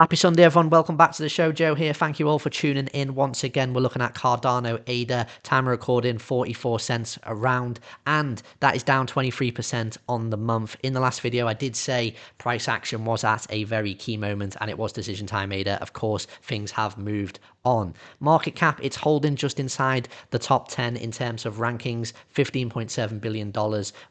Happy Sunday, everyone. Welcome back to the show. Joe here. Thank you all for tuning in. Once again, we're looking at Cardano ADA. Time of recording, 44 cents around, and that is down 23% on the month. In the last video, I did say price action was at a very key moment, and it was decision time ADA. Of course, things have moved on. Market cap, it's holding just inside the top 10 in terms of rankings, $15.7 billion.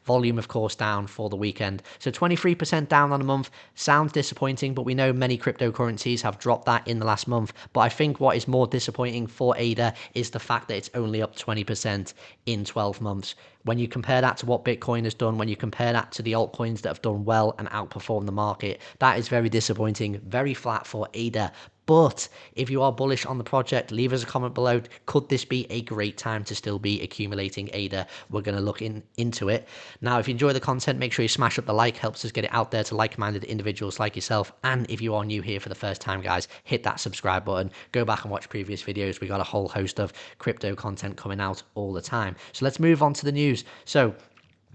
Volume, of course, down for the weekend. So 23% down on a month. Sounds disappointing, but we know many cryptocurrencies have dropped that in the last month. But I think what is more disappointing for ADA is the fact that it's only up 20% in 12 months. When you compare that to what Bitcoin has done, when you compare that to the altcoins that have done well and outperformed the market, that is very disappointing, very flat for ADA. But if you are bullish on the project, leave us a comment below. Could this be a great time to still be accumulating ADA? We're going to look into it. Now, if you enjoy the content, make sure you smash up the like. Helps us get it out there to like-minded individuals like yourself. And if you are new here for the first time, guys, hit that subscribe button. Go back and watch previous videos. We got a whole host of crypto content coming out all the time. So let's move on to the news. So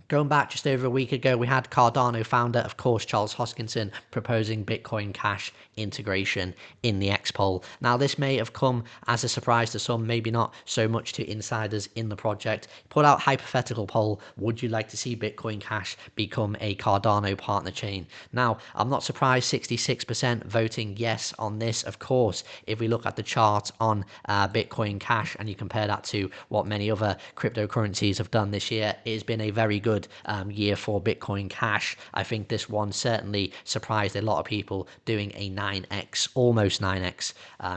going back just over a week ago, we had Cardano founder, of course, Charles Hoskinson, proposing Bitcoin Cash integration in the X poll. Now, this may have come as a surprise to some, maybe not so much to insiders in the project. Put out hypothetical poll, would you like to see Bitcoin Cash become a Cardano partner chain? Now, I'm not surprised 66% voting yes on this. Of course, if we look at the chart on Bitcoin Cash and you compare that to what many other cryptocurrencies have done this year, it has been a very good year for Bitcoin Cash. I think this one certainly surprised a lot of people, doing a 9x, almost 9x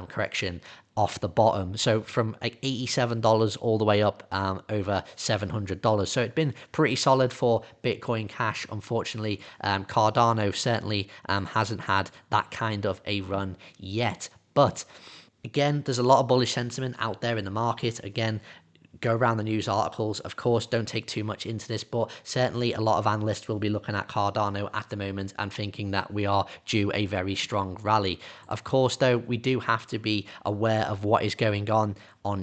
correction off the bottom. So from like $87 all the way up over $700. So it's been pretty solid for Bitcoin Cash. Unfortunately, Cardano certainly hasn't had that kind of a run yet. But again, there's a lot of bullish sentiment out there in the market. Again, go around the news articles. Of course, don't take too much into this, but certainly a lot of analysts will be looking at Cardano at the moment and thinking that we are due a very strong rally. Of course, though, we do have to be aware of what is going on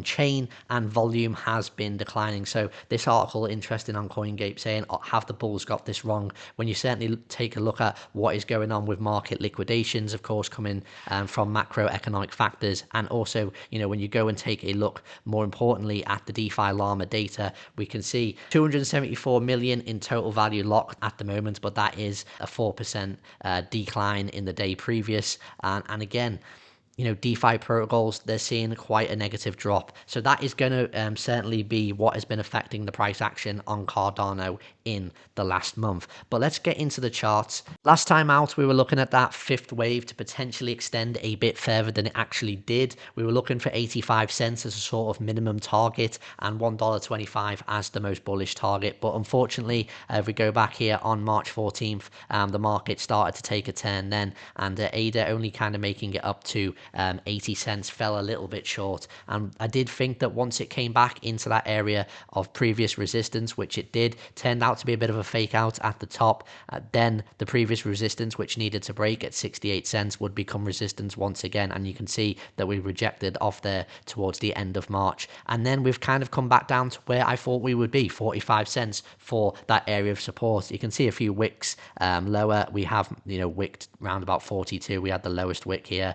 chain, and volume has been declining. So this article, interesting on CoinGate, saying, oh, have the bulls got this wrong? When you certainly take a look at what is going on with market liquidations, of course, coming from macroeconomic factors, and also, you know, when you go and take a look more importantly at the DeFi Llama data, we can see 274 million in total value locked at the moment, but that is a 4% decline in the day previous. And again, you know, DeFi protocols, they're seeing quite a negative drop. So that is going to certainly be what has been affecting the price action on Cardano in the last month. But let's get into the charts. Last time out, we were looking at that fifth wave to potentially extend a bit further than it actually did. We were looking for 85 cents as a sort of minimum target and $1.25 as the most bullish target. But unfortunately, if we go back here on March 14th, the market started to take a turn then, and ADA only kind of making it up to 80 cents, fell a little bit short. And I did think that once it came back into that area of previous resistance, which it did, turned out to be a bit of a fake out at the top, then the previous resistance, which needed to break at 68 cents, would become resistance once again. And you can see that we rejected off there towards the end of March. And then we've kind of come back down to where I thought we would be, 45 cents for that area of support. You can see a few wicks lower. We have, you know, wicked around about 42. We had the lowest wick here,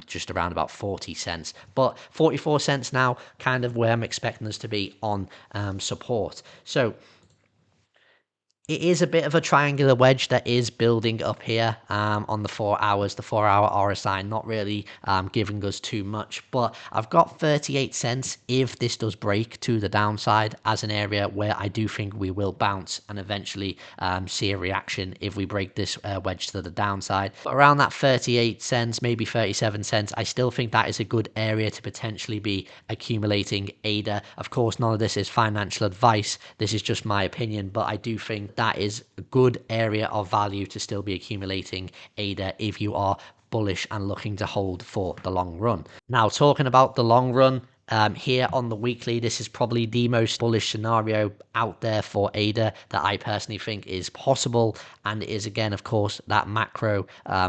just around about 40 cents. But 44 cents now, kind of where I'm expecting us to be on support. So it is a bit of a triangular wedge that is building up here on the 4 hours, the 4-hour RSI, not really giving us too much. But I've got 38 cents if this does break to the downside as an area where I do think we will bounce and eventually see a reaction if we break this wedge to the downside. But around that 38 cents, maybe 37 cents, I still think that is a good area to potentially be accumulating ADA. Of course, none of this is financial advice. This is just my opinion, but I do think that is a good area of value to still be accumulating ADA if you are bullish and looking to hold for the long run. Now, talking about the long run, Here on the weekly, this is probably the most bullish scenario out there for ADA that I personally think is possible, and it is again, of course, that macro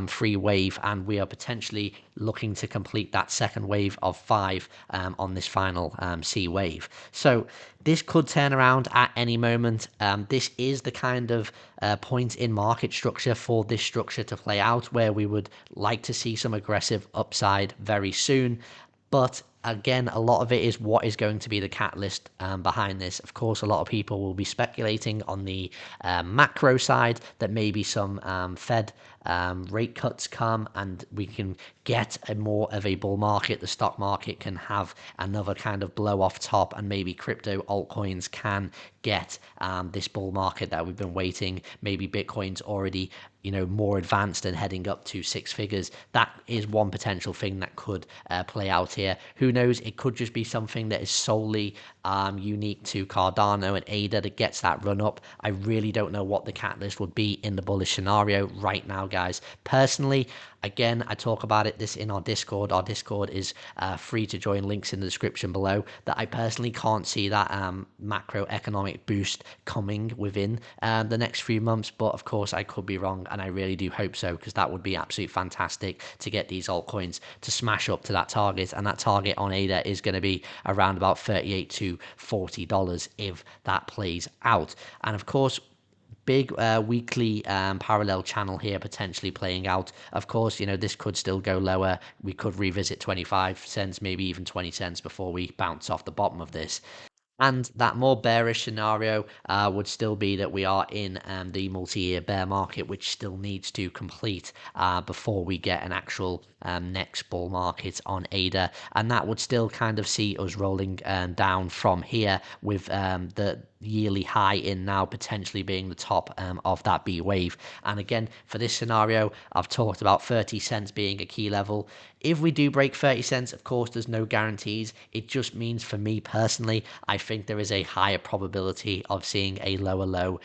free wave, and we are potentially looking to complete that second wave of 5 on this final C wave. So this could turn around at any moment. This is the kind of point in market structure for this structure to play out, where we would like to see some aggressive upside very soon. But again, a lot of it is what is going to be the catalyst behind this. Of course, a lot of people will be speculating on the macro side that maybe some Fed rate cuts come and we can get a more of a bull market. The stock market can have another kind of blow off top, and maybe crypto altcoins can get this bull market that we've been waiting. Maybe Bitcoin's already more advanced and heading up to 6 figures. That is one potential thing that could play out here. Who knows? It could just be something that is solely unique to Cardano and ADA that gets that run up. I really don't know what the catalyst would be in the bullish scenario right now, guys. Personally, again, I talk about this in our Discord. Our Discord is free to join, links in the description below. That I personally can't see that macroeconomic boost coming within the next few months, but of course I could be wrong, and I really do hope so, because that would be absolutely fantastic to get these altcoins to smash up to that target, and that target on ADA is going to be around about $38 to $40 if that plays out. And of course, big weekly parallel channel here potentially playing out. Of course, this could still go lower. We could revisit 25 cents, maybe even 20 cents before we bounce off the bottom of this. And that more bearish scenario would still be that we are in the multi-year bear market, which still needs to complete before we get an actual next bull market on ADA. And that would still kind of see us rolling down from here, with the yearly high in now potentially being the top of that B wave. And again, for this scenario, I've talked about 30 cents being a key level. If we do break 30 cents, of course, there's no guarantees. It just means, for me personally, I think there is a higher probability of seeing a lower low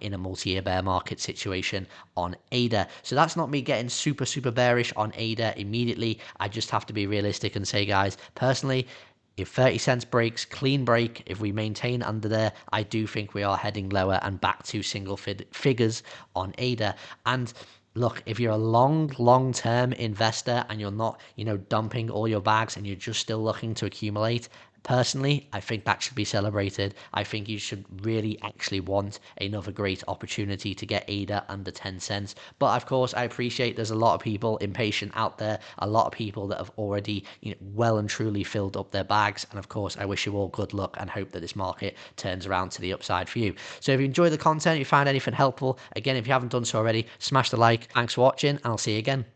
in a multi-year bear market situation on ADA. So that's not me getting super, super bearish on ADA immediately. I just have to be realistic and say, guys, personally, if 30 cents breaks, clean break, if we maintain under there, I do think we are heading lower and back to single figures on ADA. And look, if you're a long-term investor and you're not, dumping all your bags and you're just still looking to accumulate, personally, I think that should be celebrated. I think you should really actually want another great opportunity to get ADA under 10 cents. But of course, I appreciate there's a lot of people impatient out there, a lot of people that have already well and truly filled up their bags. And of course, I wish you all good luck and hope that this market turns around to the upside for you. So if you enjoy the content, if you find anything helpful, again, if you haven't done so already, smash the like. Thanks for watching, and I'll see you again.